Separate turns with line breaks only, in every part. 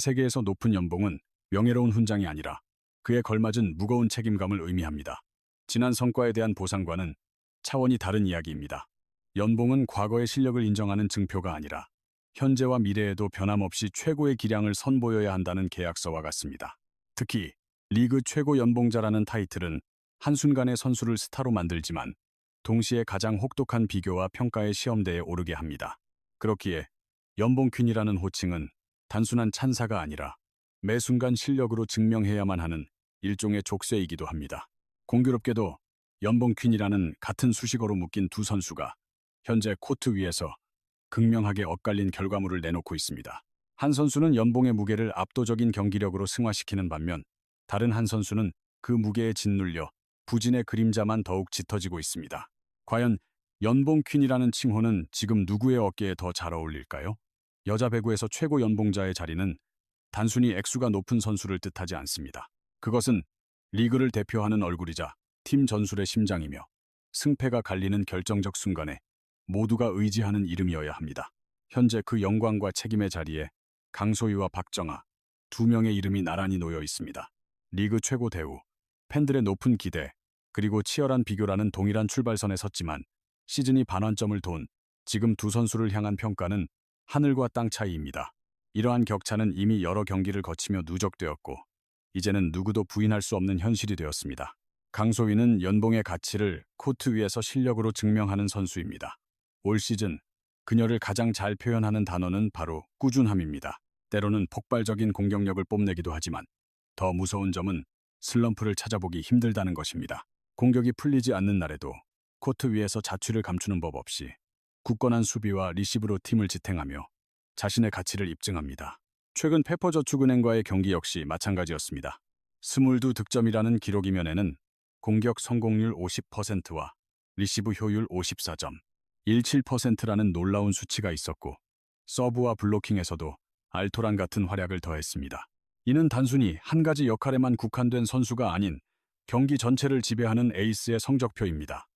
세계에서 높은 연봉은 명예로운 훈장이 아니라 그에 걸맞은 무거운 책임감을 의미합니다. 지난 성과에 대한 보상과는 차원이 다른 이야기입니다. 연봉은 과거의 실력을 인정하는 증표가 아니라 현재와 미래에도 변함없이 최고의 기량을 선보여야 한다는 계약서와 같습니다. 특히 리그 최고 연봉자라는 타이틀은 한순간에 선수를 스타로 만들지만 동시에 가장 혹독한 비교와 평가의 시험대에 오르게 합니다. 그렇기에 연봉 퀸이라는 호칭은 단순한 찬사가 아니라 매 순간 실력으로 증명해야만 하는 일종의 족쇄이기도 합니다. 공교롭게도 연봉 퀸이라는 같은 수식어로 묶인 두 선수가 현재 코트 위에서 극명하게 엇갈린 결과물을 내놓고 있습니다. 한 선수는 연봉의 무게를 압도적인 경기력으로 승화시키는 반면 다른 한 선수는 그 무게에 짓눌려 부진의 그림자만 더욱 짙어지고 있습니다. 과연 연봉 퀸이라는 칭호는 지금 누구의 어깨에 더 잘 어울릴까요? 여자 배구에서 최고 연봉자의 자리는 단순히 액수가 높은 선수를 뜻하지 않습니다. 그것은 리그를 대표하는 얼굴이자 팀 전술의 심장이며 승패가 갈리는 결정적 순간에 모두가 의지하는 이름이어야 합니다. 현재 그 영광과 책임의 자리에 강소희와 박정아 두 명의 이름이 나란히 놓여 있습니다. 리그 최고 대우, 팬들의 높은 기대, 그리고 치열한 비교라는 동일한 출발선에 섰지만 시즌이 반환점을 돈 지금 두 선수를 향한 평가는 하늘과 땅 차이입니다. 이러한 격차는 이미 여러 경기를 거치며 누적되었고 이제는 누구도 부인할 수 없는 현실이 되었습니다. 강소희는 연봉의 가치를 코트 위에서 실력으로 증명하는 선수입니다. 올 시즌 그녀를 가장 잘 표현하는 단어는 바로 꾸준함입니다. 때로는 폭발적인 공격력을 뽐내기도 하지만 더 무서운 점은 슬럼프를 찾아보기 힘들다는 것입니다. 공격이 풀리지 않는 날에도 코트 위에서 자취를 감추는 법 없이 굳건한 수비와 리시브로 팀을 지탱하며 자신의 가치를 입증합니다. 최근 페퍼저축은행과의 경기 역시 마찬가지였습니다. 22득점이라는 기록이면에는 공격 성공률 50%와 리시브 효율 54점, 17%라는 놀라운 수치가 있었고 서브와 블로킹에서도 알토란 같은 활약을 더했습니다. 이는 단순히 한 가지 역할에만 국한된 선수가 아닌 경기 전체를 지배하는 에이스의 성적표입니다.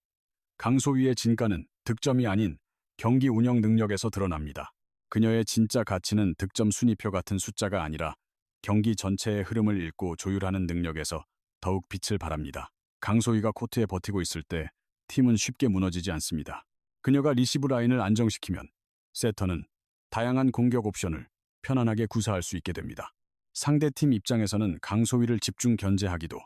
강소희의 진가는 득점이 아닌 경기 운영 능력에서 드러납니다. 그녀의 진짜 가치는 득점 순위표 같은 숫자가 아니라 경기 전체의 흐름을 읽고 조율하는 능력에서 더욱 빛을 발합니다. 강소희가 코트에 버티고 있을 때 팀은 쉽게 무너지지 않습니다. 그녀가 리시브 라인을 안정시키면 세터는 다양한 공격 옵션을 편안하게 구사할 수 있게 됩니다. 상대팀 입장에서는 강소희를 집중 견제하기도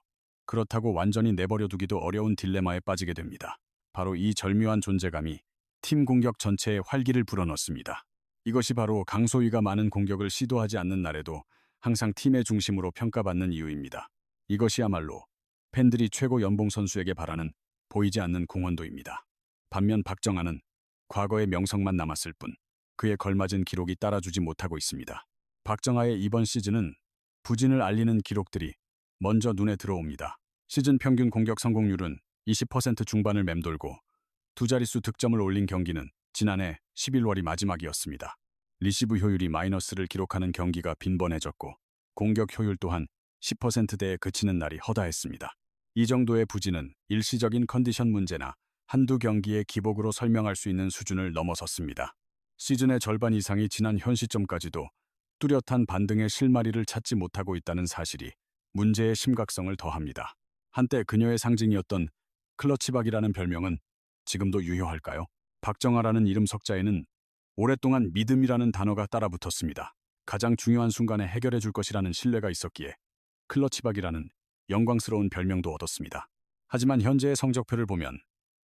그렇다고 완전히 내버려 두기도 어려운 딜레마에 빠지게 됩니다. 바로 이 절묘한 존재감이 팀 공격 전체에 활기를 불어넣습니다. 이것이 바로 강소희가 많은 공격을 시도하지 않는 날에도 항상 팀의 중심으로 평가받는 이유입니다. 이것이야말로 팬들이 최고 연봉 선수에게 바라는 보이지 않는 공헌도입니다. 반면 박정아는 과거의 명성만 남았을 뿐 그에 걸맞은 기록이 따라주지 못하고 있습니다. 박정아의 이번 시즌은 부진을 알리는 기록들이 먼저 눈에 들어옵니다. 시즌 평균 공격 성공률은 20% 중반을 맴돌고 두 자릿수 득점을 올린 경기는 지난해 11월이 마지막이었습니다. 리시브 효율이 마이너스를 기록하는 경기가 빈번해졌고 공격 효율 또한 10%대에 그치는 날이 허다했습니다. 이 정도의 부진은 일시적인 컨디션 문제나 한두 경기의 기복으로 설명할 수 있는 수준을 넘어섰습니다. 시즌의 절반 이상이 지난 현 시점까지도 뚜렷한 반등의 실마리를 찾지 못하고 있다는 사실이 문제의 심각성을 더합니다. 한때 그녀의 상징이었던 클러치박이라는 별명은 지금도 유효할까요? 박정아라는 이름 석자에는 오랫동안 믿음이라는 단어가 따라붙었습니다. 가장 중요한 순간에 해결해 줄 것이라는 신뢰가 있었기에 클러치박이라는 영광스러운 별명도 얻었습니다. 하지만 현재의 성적표를 보면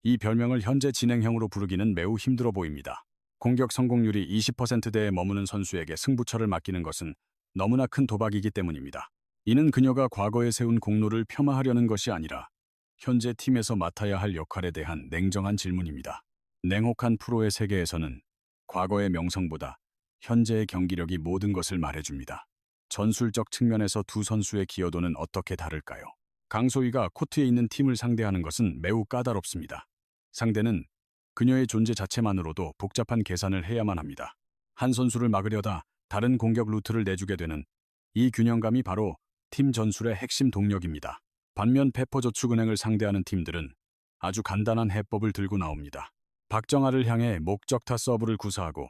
이 별명을 현재 진행형으로 부르기는 매우 힘들어 보입니다. 공격 성공률이 20%대에 머무는 선수에게 승부처를 맡기는 것은 너무나 큰 도박이기 때문입니다. 이는 그녀가 과거에 세운 공로를 폄하하려는 것이 아니라 현재 팀에서 맡아야 할 역할에 대한 냉정한 질문입니다. 냉혹한 프로의 세계에서는 과거의 명성보다 현재의 경기력이 모든 것을 말해줍니다. 전술적 측면에서 두 선수의 기여도는 어떻게 다를까요? 강소희가 코트에 있는 팀을 상대하는 것은 매우 까다롭습니다. 상대는 그녀의 존재 자체만으로도 복잡한 계산을 해야만 합니다. 한 선수를 막으려다 다른 공격 루트를 내주게 되는 이 균형감이 바로 팀 전술의 핵심 동력입니다. 반면 페퍼저축은행을 상대하는 팀들은 아주 간단한 해법을 들고 나옵니다. 박정아를 향해 목적타 서브를 구사하고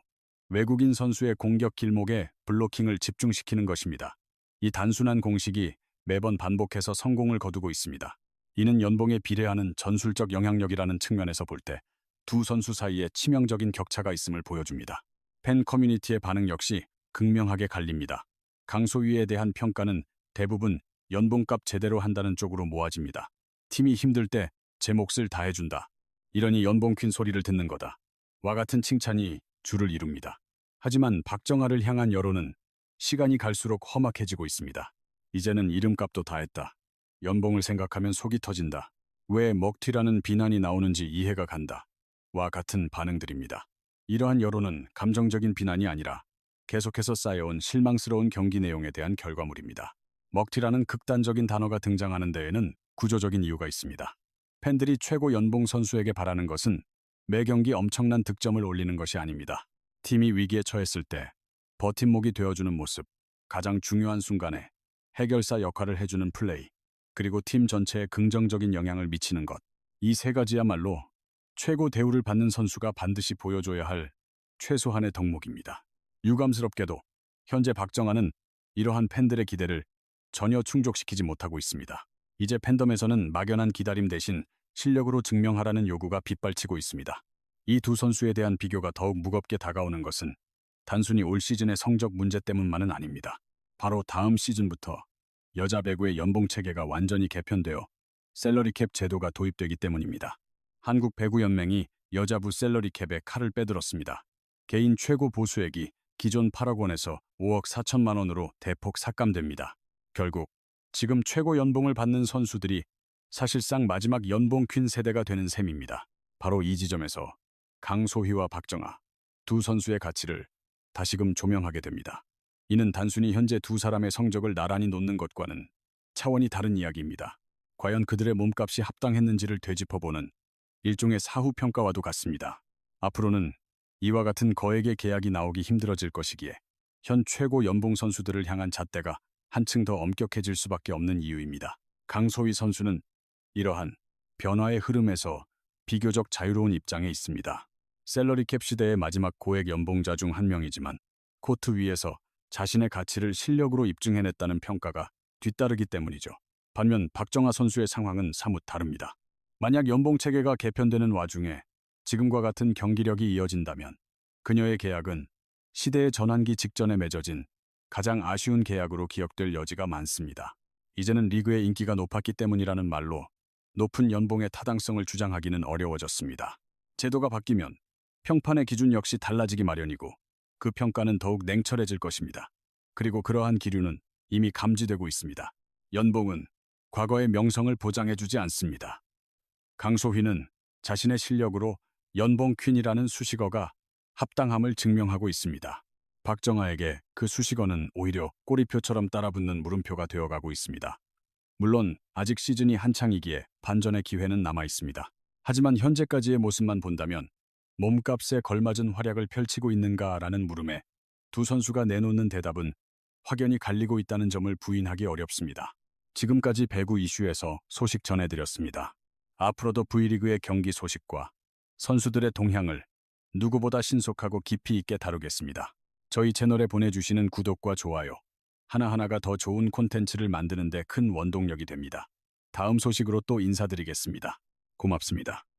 외국인 선수의 공격 길목에 블로킹을 집중시키는 것입니다. 이 단순한 공식이 매번 반복해서 성공을 거두고 있습니다. 이는 연봉에 비례하는 전술적 영향력이라는 측면에서 볼 때 두 선수 사이에 치명적인 격차가 있음을 보여줍니다. 팬 커뮤니티의 반응 역시 극명하게 갈립니다. 강소희에 대한 평가는 대부분 연봉값 제대로 한다는 쪽으로 모아집니다. 팀이 힘들 때 제 몫을 다해준다. 이러니 연봉 퀸 소리를 듣는 거다. 와 같은 칭찬이 주를 이룹니다. 하지만 박정아를 향한 여론은 시간이 갈수록 험악해지고 있습니다. 이제는 이름값도 다 했다. 연봉을 생각하면 속이 터진다. 왜 먹튀라는 비난이 나오는지 이해가 간다. 와 같은 반응들입니다. 이러한 여론은 감정적인 비난이 아니라 계속해서 쌓여온 실망스러운 경기 내용에 대한 결과물입니다. 먹튀라는 극단적인 단어가 등장하는 데에는 구조적인 이유가 있습니다. 팬들이 최고 연봉 선수에게 바라는 것은 매 경기 엄청난 득점을 올리는 것이 아닙니다. 팀이 위기에 처했을 때 버팀목이 되어주는 모습, 가장 중요한 순간에 해결사 역할을 해주는 플레이, 그리고 팀 전체에 긍정적인 영향을 미치는 것. 이 세 가지야말로 최고 대우를 받는 선수가 반드시 보여줘야 할 최소한의 덕목입니다. 유감스럽게도 현재 박정아는 이러한 팬들의 기대를 전혀 충족시키지 못하고 있습니다. 이제 팬덤에서는 막연한 기다림 대신 실력으로 증명하라는 요구가 빗발치고 있습니다. 이 두 선수에 대한 비교가 더욱 무겁게 다가오는 것은 단순히 올 시즌의 성적 문제 때문만은 아닙니다. 바로 다음 시즌부터 여자 배구의 연봉 체계가 완전히 개편되어 셀러리캡 제도가 도입되기 때문입니다. 한국배구연맹이 여자부 셀러리캡에 칼을 빼들었습니다. 개인 최고 보수액이 기존 8억 원에서 5억 4천만 원으로 대폭 삭감됩니다. 결국 지금 최고 연봉을 받는 선수들이 사실상 마지막 연봉 퀸 세대가 되는 셈입니다. 바로 이 지점에서 강소희와 박정아 두 선수의 가치를 다시금 조명하게 됩니다. 이는 단순히 현재 두 사람의 성적을 나란히 놓는 것과는 차원이 다른 이야기입니다. 과연 그들의 몸값이 합당했는지를 되짚어보는 일종의 사후평가와도 같습니다. 앞으로는 이와 같은 거액의 계약이 나오기 힘들어질 것이기에 현 최고 연봉 선수들을 향한 잣대가 한층 더 엄격해질 수밖에 없는 이유입니다. 강소희 선수는 이러한 변화의 흐름에서 비교적 자유로운 입장에 있습니다. 셀러리캡 시대의 마지막 고액 연봉자 중 한 명이지만 코트 위에서 자신의 가치를 실력으로 입증해냈다는 평가가 뒤따르기 때문이죠. 반면 박정아 선수의 상황은 사뭇 다릅니다. 만약 연봉 체계가 개편되는 와중에 지금과 같은 경기력이 이어진다면 그녀의 계약은 시대의 전환기 직전에 맺어진 가장 아쉬운 계약으로 기억될 여지가 많습니다. 이제는 리그의 인기가 높았기 때문이라는 말로 높은 연봉의 타당성을 주장하기는 어려워졌습니다. 제도가 바뀌면 평판의 기준 역시 달라지기 마련이고 그 평가는 더욱 냉철해질 것입니다. 그리고 그러한 기류는 이미 감지되고 있습니다. 연봉은 과거의 명성을 보장해주지 않습니다. 강소희는 자신의 실력으로 연봉 퀸이라는 수식어가 합당함을 증명하고 있습니다. 박정아에게 그 수식어는 오히려 꼬리표처럼 따라붙는 물음표가 되어가고 있습니다. 물론 아직 시즌이 한창이기에 반전의 기회는 남아 있습니다. 하지만 현재까지의 모습만 본다면 몸값에 걸맞은 활약을 펼치고 있는가라는 물음에 두 선수가 내놓는 대답은 확연히 갈리고 있다는 점을 부인하기 어렵습니다. 지금까지 배구 이슈에서 소식 전해드렸습니다. 앞으로도 V리그의 경기 소식과 선수들의 동향을 누구보다 신속하고 깊이 있게 다루겠습니다. 저희 채널에 보내주시는 구독과 좋아요, 하나하나가 더 좋은 콘텐츠를 만드는 데 큰 원동력이 됩니다. 다음 소식으로 또 인사드리겠습니다. 고맙습니다.